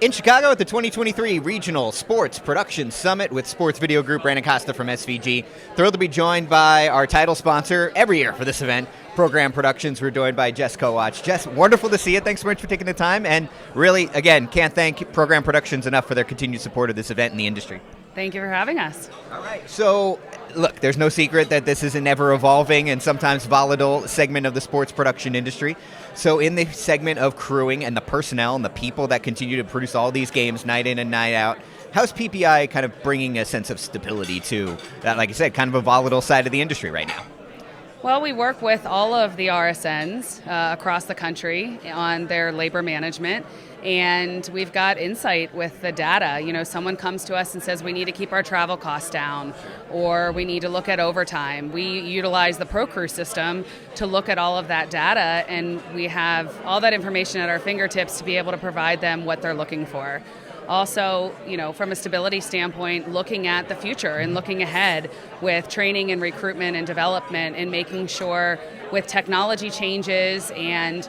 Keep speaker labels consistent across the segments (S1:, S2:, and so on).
S1: In Chicago at the 2023 Regional Sports Production Summit with Sports Video Group, Brandon Costa from SVG. Thrilled to be joined by our title sponsor every year for this event, ProCrewz Productions. We're joined by Jess Kowatch. Jess, wonderful to see you. Thanks so much for taking the time. And really, again, can't thank ProCrewz Productions enough for their continued support of this event in the industry.
S2: Thank you for having us.
S1: All right. So, look, there's no secret that this is an ever-evolving and sometimes volatile segment of the sports production industry. So in the segment of crewing and the personnel and the people that continue to produce all these games night in and night out, how's PPI kind of bringing a sense of stability to that, like I said, kind of a volatile side of the industry right now?
S2: Well, we work with all of the RSNs across the country on their labor management, and we've got insight with the data. You know, someone comes to us and says we need to keep our travel costs down, or we need to look at overtime. We utilize the ProCrewz system to look at all of that data, and we have all that information at our fingertips to be able to provide them what they're looking for. Also, you know, from a stability standpoint, looking at the future and looking ahead with training and recruitment and development and making sure with technology changes and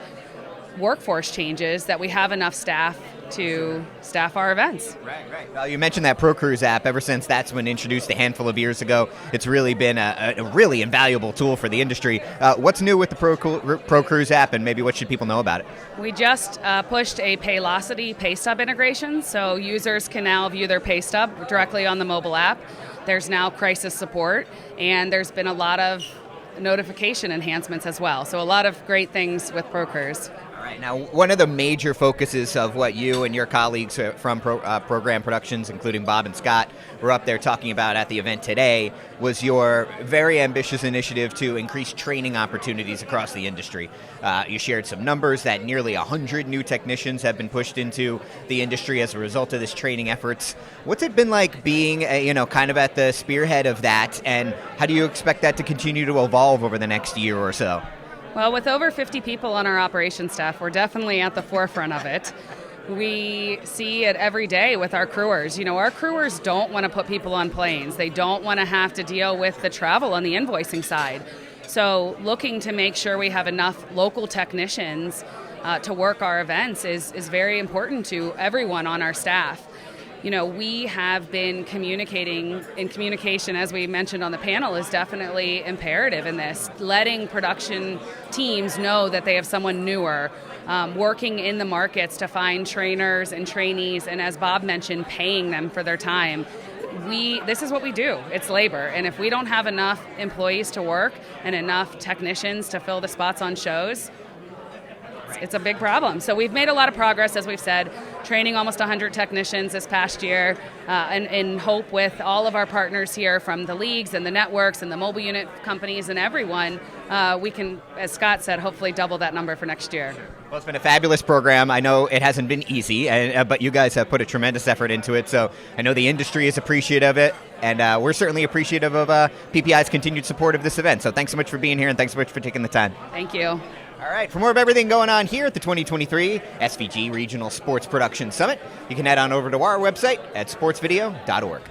S2: workforce changes that we have enough staff to staff our events.
S1: Right. Well, you mentioned that ProCrewz app. Ever since that's been introduced a handful of years ago, it's really been a really invaluable tool for the industry. What's new with the ProCrewz app, and maybe what should people know about it?
S2: We just pushed a Paylocity pay stub integration, so users can now view their pay stub directly on the mobile app. There's now crisis support, and there's been a lot of notification enhancements as well. So a lot of great things with ProCrewz.
S1: Right. Now, one of the major focuses of what you and your colleagues from ProCrewz Productions, including Bob and Scott, were up there talking about at the event today was your very ambitious initiative to increase training opportunities across the industry. You shared some numbers that nearly 100 new technicians have been pushed into the industry as a result of this training efforts. What's it been like being, kind of at the spearhead of that, and how do you expect that to continue to evolve over the next year or so?
S2: Well, with over 50 people on our operations staff, we're definitely at the forefront of it. We see it every day with our crewers. You know, our crewers don't want to put people on planes. They don't want to have to deal with the travel on the invoicing side. So looking to make sure we have enough local technicians to work our events is very important to everyone on our staff. You know, we have been communication, as we mentioned on the panel, is definitely imperative in this. Letting production teams know that they have someone newer, working in the markets to find trainers and trainees, and as Bob mentioned, paying them for their time. This is what we do. It's labor. And if we don't have enough employees to work and enough technicians to fill the spots on shows, it's a big problem. So we've made a lot of progress, as we've said, training almost 100 technicians this past year, and in hope with all of our partners here from the leagues and the networks and the mobile unit companies and everyone, we can, as Scott said, hopefully double that number for next year.
S1: Well, it's been a fabulous program. I know it hasn't been easy, but you guys have put a tremendous effort into it, so I know the industry is appreciative of it, and we're certainly appreciative of PPI's continued support of this event. So thanks so much for being here, and thanks so much for taking the time.
S2: Thank you.
S1: All right, for more of everything going on here at the 2023 SVG Regional Sports Production Summit, you can head on over to our website at sportsvideo.org.